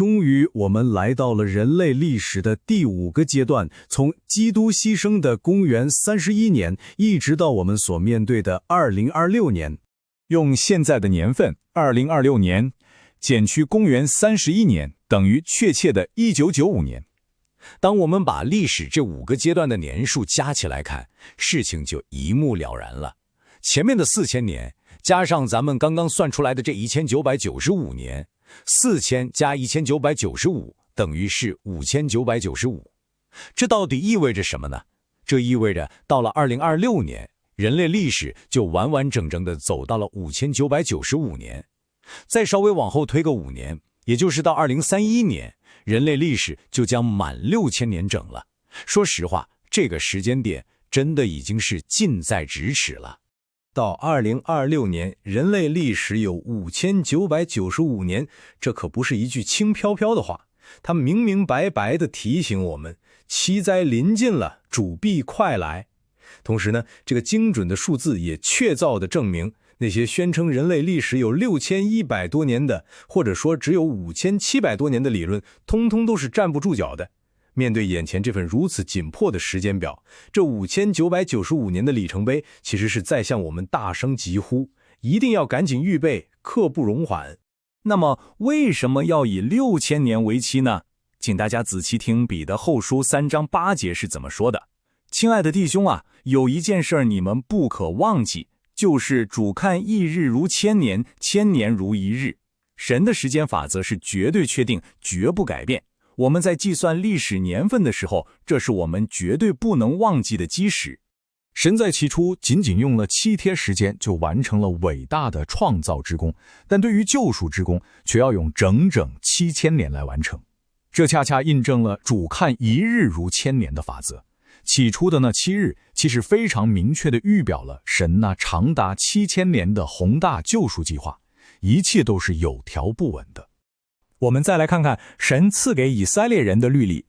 终于，我们来到了人类历史的第5个阶段，从基督牺牲的公元31年，一直到我们所面对的2026年。用现在的年份，2026年减去公元31年，等于确切的1995年。当我们把历史这5个阶段的年数加起来看，事情就一目了然了。前面的4000年，加上咱们刚刚算出来的这1995年，4000加1995等于是5995。这到底意味着什么呢？这意味着到了2026年，人类历史就完完整整的走到了5995年。再稍微往后推个5年，也就是到2031年，人类历史就将满6000年整了。说实话，这个时间点真的已经是近在咫尺了。到2026年，人类历史有5995年，这可不是一句轻飘飘的话，它明明白白地提醒我们，期灾临近了，主必快来。同时呢，这个精准的数字也确凿地证明，那些宣称人类历史有6100多年的，或者说只有5700多年的理论，通通都是站不住脚的。面对眼前这份如此紧迫的时间表，这5995年的里程碑其实是在向我们大声疾呼，一定要赶紧预备，刻不容缓。那么为什么要以6000年为期呢？请大家仔细听彼得后书3章8节是怎么说的。亲爱的弟兄啊，有一件事你们不可忘记，就是主看一日如千年，千年如一日。神的时间法则是绝对确定，绝不改变。我们在计算历史年份的时候，这是我们绝对不能忘记的基石。神在起初仅仅用了7天时间就完成了伟大的创造之功，但对于救赎之功却要用整整7000年来完成。这恰恰印证了主看一日如千年的法则。起初的那7日其实非常明确地预表了神那长达7000年的宏大救赎计划，一切都是有条不紊的。我们再来看看神赐给以色列人的律例。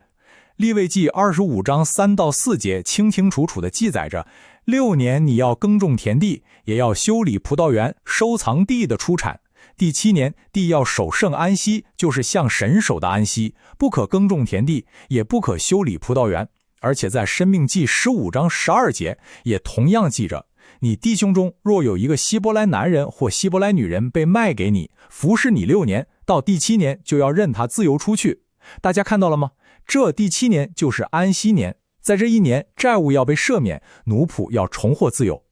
利未记25章3到4节清清楚楚地记载着：6年你要耕种田地，也要修理葡萄园，收藏地的出产。第7年，地要守圣安息，就是向神守的安息，不可耕种田地，也不可修理葡萄园。而且在申命记15章12节也同样记着：你弟兄中若有一个希伯来男人或希伯来女人被卖给你，服侍你6年，到第7年就要任他自由出去。大家看到了吗？这第7年就是安息年，在这一年债务要被赦免，奴仆要重获自由。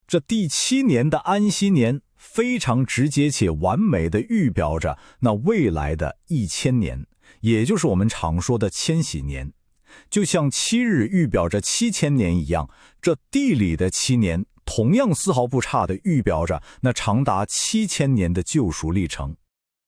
这第7年的安息年非常直接且完美地预表着那未来的1000年，也就是我们常说的千禧年。就像7日预表着7000年一样，这地里的7年同样丝毫不差地预表着那长达7000年的救赎历程。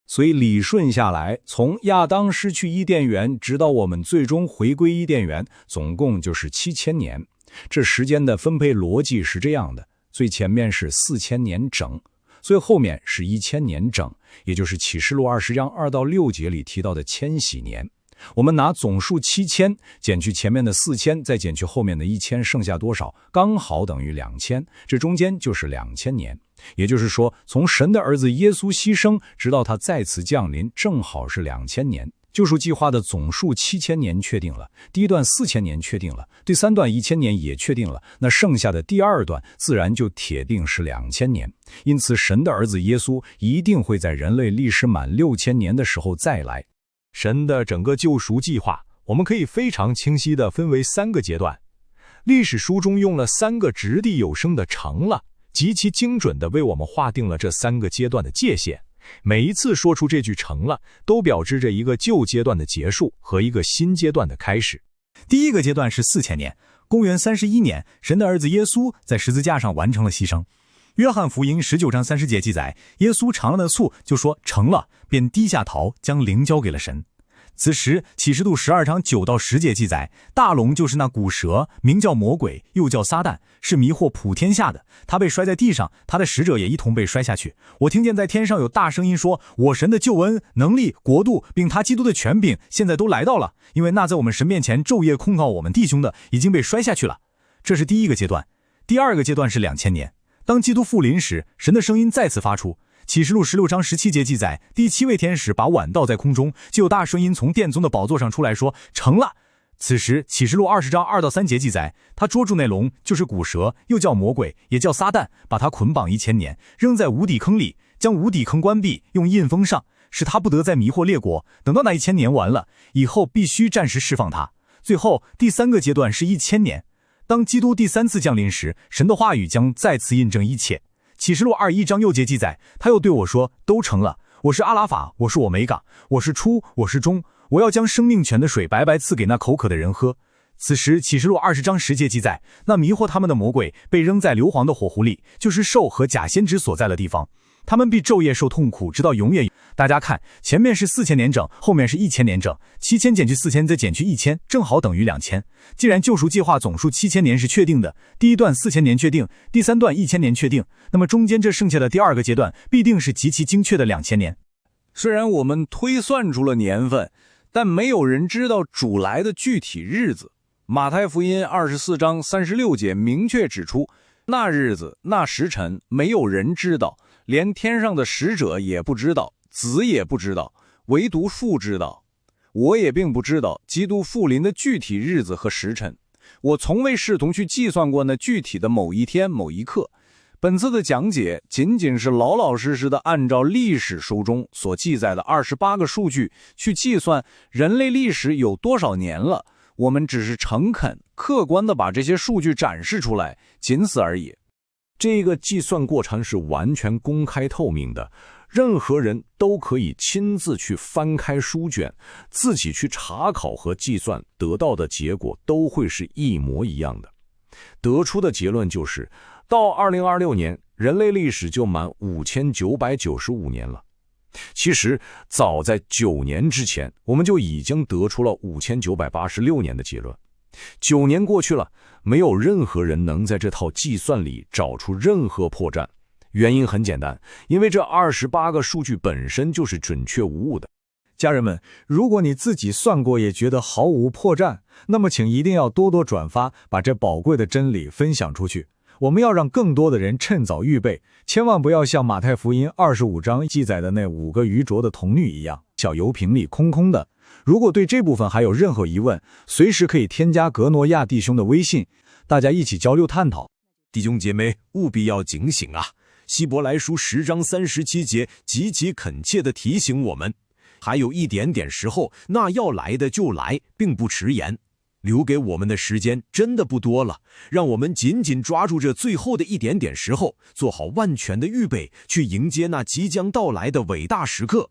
所以理顺下来，从亚当失去伊甸园直到我们最终回归伊甸园，总共就是7000年。这时间的分配逻辑是这样的：最前面是4000年整，最后面是1000年整，也就是启示录20章2到6节里提到的千禧年。我们拿总数7000减去前面的4000，再减去后面的1000，剩下多少？刚好等于2000，这中间就是2000年。也就是说，从神的儿子耶稣牺牲直到他再次降临，正好是2000年。救赎计划的总数7000年确定了，第一段4000年确定了，第三段1000年也确定了，那剩下的第二段自然就铁定是2000年。因此，神的儿子耶稣一定会在人类历史满6000年的时候再来。神的整个救赎计划，我们可以非常清晰地分为3个阶段。历史书中用了3个掷地有声的成了，极其精准地为我们划定了这3个阶段的界限。每一次说出这句成了，都表示着一个旧阶段的结束和一个新阶段的开始。第一个阶段是4000年，公元31年，神的儿子耶稣在十字架上完成了牺牲。约翰福音19章30节记载，耶稣尝了那醋，就说成了，便低下头，将灵交给了神。此时启示录12章9到10节记载，大龙就是那古蛇，名叫魔鬼，又叫撒旦，是迷惑普天下的。他被摔在地上，他的使者也一同被摔下去。我听见在天上有大声音说，我神的救恩、能力、国度，并他基督的权柄，现在都来到了，因为那在我们神面前昼夜控告我们弟兄的，已经被摔下去了。这是第一个阶段。第二个阶段是2000年，当基督复临时，神的声音再次发出，启示录16章17节记载，第7位天使把碗倒在空中，就有大声音从殿中的宝座上出来说：“成了。”此时启示录20章2到3节记载，他捉住那龙，就是古蛇，又叫魔鬼，也叫撒旦，把他捆绑1000年，扔在无底坑里，将无底坑关闭，用印封上，使他不得再迷惑列国。等到那1000年完了以后，必须暂时释放他。最后第3个阶段是1000年，当基督第3次降临时，神的话语将再次印证一切。启示录21章6节记载，他又对我说：“都成了。我是阿拉法，我是欧梅嘎，我是初，我是终。我要将生命泉的水白白赐给那口渴的人喝。”此时启示录20章10节记载，那迷惑他们的魔鬼被扔在硫磺的火湖里，就是兽和假先知所在的地方。他们必昼夜受痛苦，直到永远。大家看，前面是4000年整，后面是1000年整，7000减去4000再减去1000，正好等于2000。既然救赎计划总数7000年是确定的，第一段4000年确定，第3段1000年确定，那么中间这剩下的第2个阶段必定是极其精确的2000年。虽然我们推算出了年份，但没有人知道主来的具体日子。马太福音24章36节明确指出，那日子那时辰没有人知道，连天上的使者也不知道，子也不知道，唯独父知道。我也并不知道基督复临的具体日子和时辰，我从未试图去计算过那具体的某一天某一刻。本次的讲解仅仅是老老实实的按照历史书中所记载的28个数据去计算人类历史有多少年了，我们只是诚恳客观地把这些数据展示出来，仅此而已。这个计算过程是完全公开透明的，任何人都可以亲自去翻开书卷，自己去查考和计算，得到的结果都会是一模一样的。得出的结论就是，到2026年，人类历史就满5995年了。其实，早在9年之前，我们就已经得出了5986年的结论。9年过去了，没有任何人能在这套计算里找出任何破绽。原因很简单，因为这28个数据本身就是准确无误的。家人们，如果你自己算过也觉得毫无破绽，那么请一定要多多转发，把这宝贵的真理分享出去。我们要让更多的人趁早预备，千万不要像马太福音25章记载的那5个愚拙的童女一样，小油瓶里空空的。如果对这部分还有任何疑问，随时可以添加格诺亚弟兄的微信，大家一起交流探讨。弟兄姐妹，务必要警醒啊！希伯来书10章37节极其恳切地提醒我们，还有一点点时候，那要来的就来，并不迟延。留给我们的时间真的不多了，让我们紧紧抓住这最后的一点点时候，做好万全的预备，去迎接那即将到来的伟大时刻。